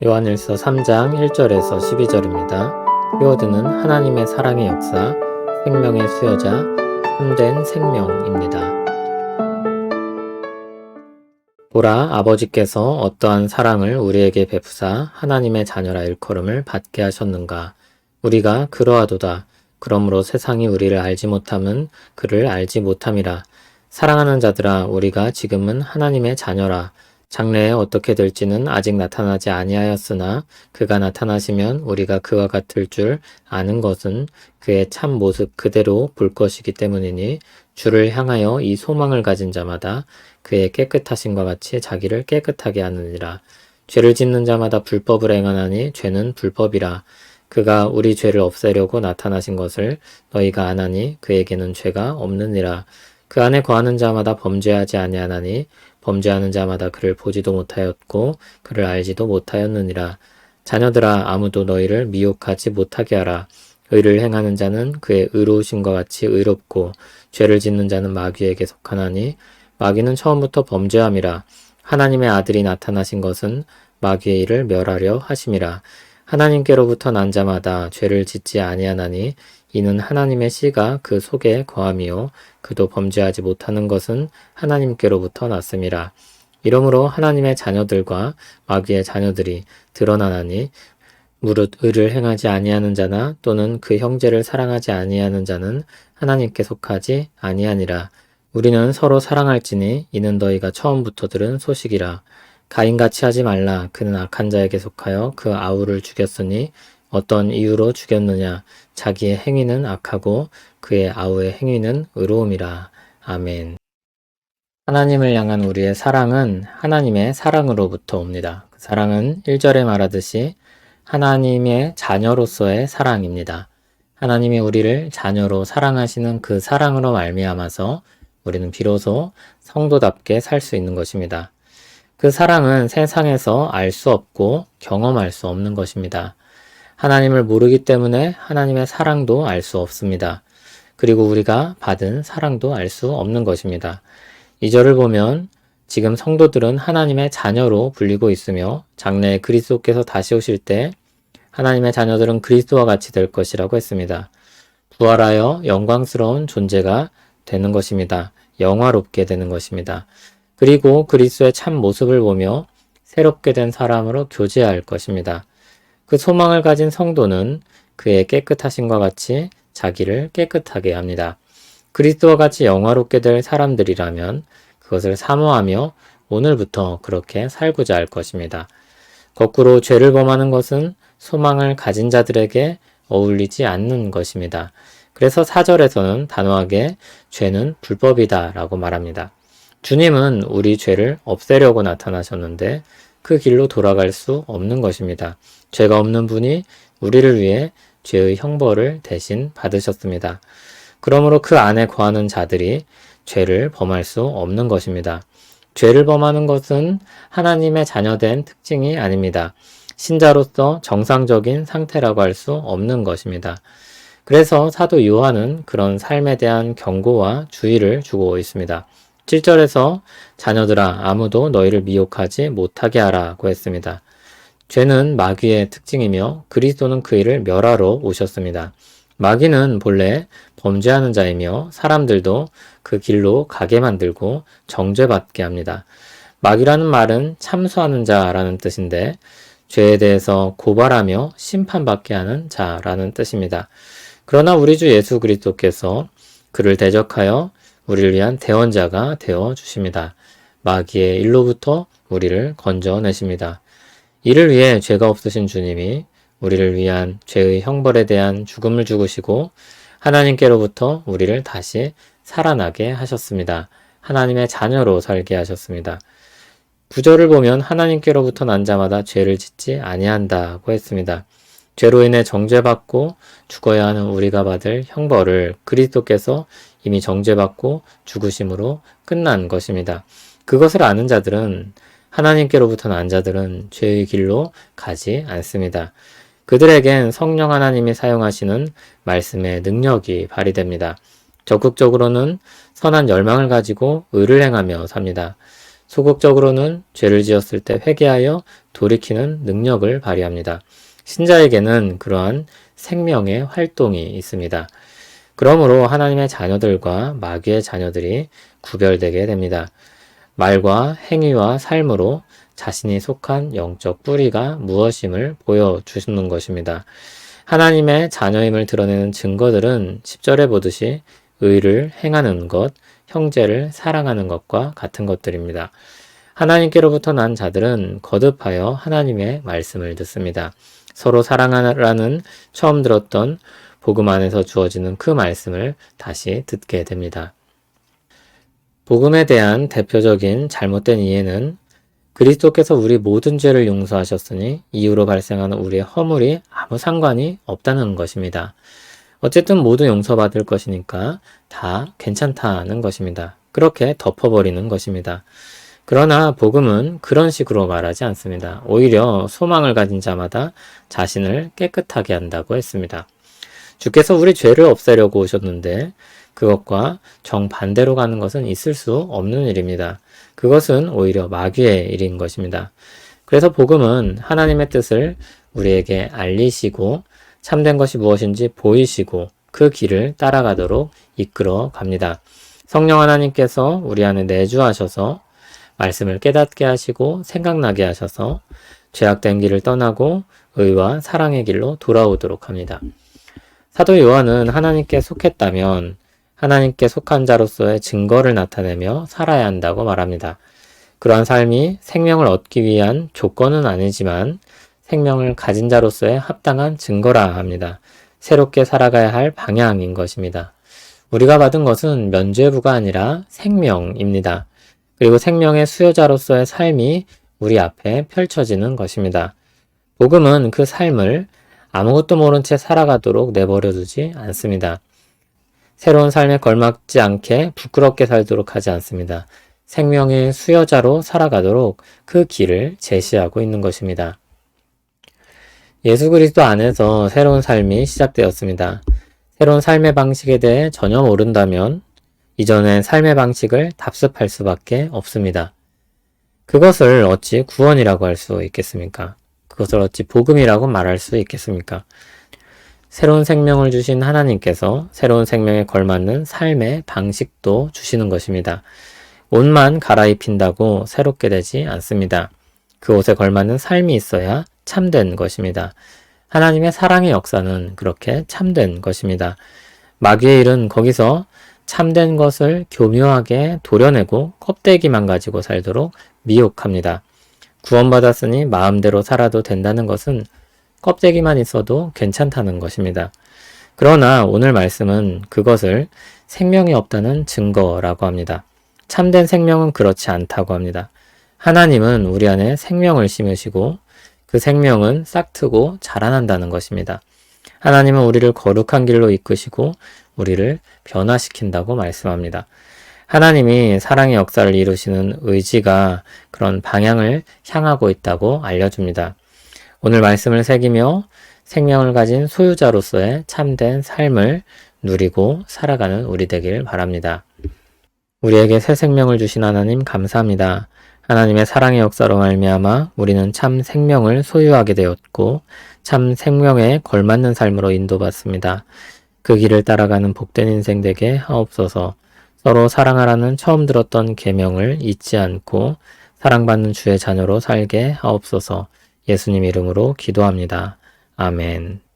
요한일서 3장 1절에서 12절입니다. 키워드는 하나님의 사랑의 역사, 생명의 수여자, 참된 생명입니다. 보라, 아버지께서 어떠한 사랑을 우리에게 베푸사 하나님의 자녀라 일컬음을 받게 하셨는가. 우리가 그러하도다. 그러므로 세상이 우리를 알지 못함은 그를 알지 못함이라. 사랑하는 자들아, 우리가 지금은 하나님의 자녀라. 장래에 어떻게 될지는 아직 나타나지 아니하였으나 그가 나타나시면 우리가 그와 같을 줄 아는 것은 그의 참 모습 그대로 볼 것이기 때문이니 주를 향하여 이 소망을 가진 자마다 그의 깨끗하심과 같이 자기를 깨끗하게 하느니라. 죄를 짓는 자마다 불법을 행하나니 죄는 불법이라. 그가 우리 죄를 없애려고 나타나신 것을 너희가 아나니 그에게는 죄가 없느니라. 그 안에 거하는 자마다 범죄하지 아니하나니 범죄하는 자마다 그를 보지도 못하였고 그를 알지도 못하였느니라. 자녀들아, 아무도 너희를 미혹하지 못하게 하라. 의를 행하는 자는 그의 의로우심과 같이 의롭고 죄를 짓는 자는 마귀에게 속하나니 마귀는 처음부터 범죄함이라. 하나님의 아들이 나타나신 것은 마귀의 일을 멸하려 하심이라. 하나님께로부터 난 자마다 죄를 짓지 아니하나니 이는 하나님의 씨가 그 속에 거함이요 그도 범죄하지 못하는 것은 하나님께로부터 났음이라. 이러므로 하나님의 자녀들과 마귀의 자녀들이 드러나나니 무릇 의를 행하지 아니하는 자나 또는 그 형제를 사랑하지 아니하는 자는 하나님께 속하지 아니하니라. 우리는 서로 사랑할지니 이는 너희가 처음부터 들은 소식이라. 가인같이 하지 말라. 그는 악한 자에게 속하여 그 아우를 죽였으니 어떤 이유로 죽였느냐. 자기의 행위는 악하고 그의 아우의 행위는 의로움이라. 아멘. 하나님을 향한 우리의 사랑은 하나님의 사랑으로부터 옵니다. 그 사랑은 1절에 말하듯이 하나님의 자녀로서의 사랑입니다. 하나님이 우리를 자녀로 사랑하시는 그 사랑으로 말미암아서 우리는 비로소 성도답게 살 수 있는 것입니다. 그 사랑은 세상에서 알 수 없고 경험할 수 없는 것입니다. 하나님을 모르기 때문에 하나님의 사랑도 알 수 없습니다. 그리고 우리가 받은 사랑도 알 수 없는 것입니다. 2절을 보면 지금 성도들은 하나님의 자녀로 불리고 있으며 장래에 그리스도께서 다시 오실 때 하나님의 자녀들은 그리스도와 같이 될 것이라고 했습니다. 부활하여 영광스러운 존재가 되는 것입니다. 영화롭게 되는 것입니다. 그리고 그리스도의 참 모습을 보며 새롭게 된 사람으로 교제할 것입니다. 그 소망을 가진 성도는 그의 깨끗하심과 같이 자기를 깨끗하게 합니다. 그리스도와 같이 영화롭게 될 사람들이라면 그것을 사모하며 오늘부터 그렇게 살고자 할 것입니다. 거꾸로 죄를 범하는 것은 소망을 가진 자들에게 어울리지 않는 것입니다. 그래서 4절에서는 단호하게 죄는 불법이다 라고 말합니다. 주님은 우리 죄를 없애려고 나타나셨는데 그 길로 돌아갈 수 없는 것입니다. 죄가 없는 분이 우리를 위해 죄의 형벌을 대신 받으셨습니다. 그러므로 그 안에 거하는 자들이 죄를 범할 수 없는 것입니다. 죄를 범하는 것은 하나님의 자녀된 특징이 아닙니다. 신자로서 정상적인 상태라고 할 수 없는 것입니다. 그래서 사도 요한은 그런 삶에 대한 경고와 주의를 주고 있습니다. 7절에서 자녀들아, 아무도 너희를 미혹하지 못하게 하라고 했습니다. 죄는 마귀의 특징이며 그리스도는 그 일을 멸하러 오셨습니다. 마귀는 본래 범죄하는 자이며 사람들도 그 길로 가게 만들고 정죄받게 합니다. 마귀라는 말은 참수하는 자라는 뜻인데 죄에 대해서 고발하며 심판받게 하는 자라는 뜻입니다. 그러나 우리 주 예수 그리스도께서 그를 대적하여 우리를 위한 대언자가 되어 주십니다. 마귀의 일로부터 우리를 건져내십니다. 이를 위해 죄가 없으신 주님이 우리를 위한 죄의 형벌에 대한 죽음을 죽으시고 하나님께로부터 우리를 다시 살아나게 하셨습니다. 하나님의 자녀로 살게 하셨습니다. 9절을 보면 하나님께로부터 난 자마다 죄를 짓지 아니한다고 했습니다. 죄로 인해 정죄받고 죽어야 하는 우리가 받을 형벌을 그리스도께서 이미 정죄받고 죽으심으로 끝난 것입니다. 그것을 아는 자들은 하나님께로부터 난 자들은 죄의 길로 가지 않습니다. 그들에겐 성령 하나님이 사용하시는 말씀의 능력이 발휘됩니다. 적극적으로는 선한 열망을 가지고 의를 행하며 삽니다. 소극적으로는 죄를 지었을 때 회개하여 돌이키는 능력을 발휘합니다. 신자에게는 그러한 생명의 활동이 있습니다. 그러므로 하나님의 자녀들과 마귀의 자녀들이 구별되게 됩니다. 말과 행위와 삶으로 자신이 속한 영적 뿌리가 무엇임을 보여주시는 것입니다. 하나님의 자녀임을 드러내는 증거들은 10절에 보듯이 의를 행하는 것, 형제를 사랑하는 것과 같은 것들입니다. 하나님께로부터 난 자들은 거듭하여 하나님의 말씀을 듣습니다. 서로 사랑하라는 처음 들었던 복음 안에서 주어지는 그 말씀을 다시 듣게 됩니다. 복음에 대한 대표적인 잘못된 이해는 그리스도께서 우리 모든 죄를 용서하셨으니 이후로 발생하는 우리의 허물이 아무 상관이 없다는 것입니다. 어쨌든 모두 용서받을 것이니까 다 괜찮다는 것입니다. 그렇게 덮어버리는 것입니다. 그러나 복음은 그런 식으로 말하지 않습니다. 오히려 소망을 가진 자마다 자신을 깨끗하게 한다고 했습니다. 주께서 우리 죄를 없애려고 오셨는데 그것과 정반대로 가는 것은 있을 수 없는 일입니다. 그것은 오히려 마귀의 일인 것입니다. 그래서 복음은 하나님의 뜻을 우리에게 알리시고 참된 것이 무엇인지 보이시고 그 길을 따라가도록 이끌어 갑니다. 성령 하나님께서 우리 안에 내주하셔서 말씀을 깨닫게 하시고 생각나게 하셔서 죄악된 길을 떠나고 의와 사랑의 길로 돌아오도록 합니다. 사도 요한은 하나님께 속했다면 하나님께 속한 자로서의 증거를 나타내며 살아야 한다고 말합니다. 그러한 삶이 생명을 얻기 위한 조건은 아니지만 생명을 가진 자로서의 합당한 증거라 합니다. 새롭게 살아가야 할 방향인 것입니다. 우리가 받은 것은 면죄부가 아니라 생명입니다. 그리고 생명의 수요자로서의 삶이 우리 앞에 펼쳐지는 것입니다. 복음은 그 삶을 아무것도 모른 채 살아가도록 내버려 두지 않습니다. 새로운 삶에 걸맞지 않게 부끄럽게 살도록 하지 않습니다. 생명의 수여자로 살아가도록 그 길을 제시하고 있는 것입니다. 예수 그리스도 안에서 새로운 삶이 시작되었습니다. 새로운 삶의 방식에 대해 전혀 모른다면 이전의 삶의 방식을 답습할 수밖에 없습니다. 그것을 어찌 구원이라고 할 수 있겠습니까? 그것을 어찌 복음이라고 말할 수 있겠습니까? 새로운 생명을 주신 하나님께서 새로운 생명에 걸맞는 삶의 방식도 주시는 것입니다. 옷만 갈아입힌다고 새롭게 되지 않습니다. 그 옷에 걸맞는 삶이 있어야 참된 것입니다. 하나님의 사랑의 역사는 그렇게 참된 것입니다. 마귀의 일은 거기서 참된 것을 교묘하게 도려내고 껍데기만 가지고 살도록 미혹합니다. 구원받았으니 마음대로 살아도 된다는 것은 껍데기만 있어도 괜찮다는 것입니다. 그러나 오늘 말씀은 그것을 생명이 없다는 증거라고 합니다. 참된 생명은 그렇지 않다고 합니다. 하나님은 우리 안에 생명을 심으시고 그 생명은 싹트고 자라난다는 것입니다. 하나님은 우리를 거룩한 길로 이끄시고 우리를 변화시킨다고 말씀합니다. 하나님이 사랑의 역사를 이루시는 의지가 그런 방향을 향하고 있다고 알려줍니다. 오늘 말씀을 새기며 생명을 가진 소유자로서의 참된 삶을 누리고 살아가는 우리 되길 바랍니다. 우리에게 새 생명을 주신 하나님 감사합니다. 하나님의 사랑의 역사로 말미암아 우리는 참 생명을 소유하게 되었고 참 생명에 걸맞는 삶으로 인도받습니다. 그 길을 따라가는 복된 인생 되게 하옵소서. 서로 사랑하라는 처음 들었던 계명을 잊지 않고 사랑받는 주의 자녀로 살게 하옵소서. 예수님 이름으로 기도합니다. 아멘.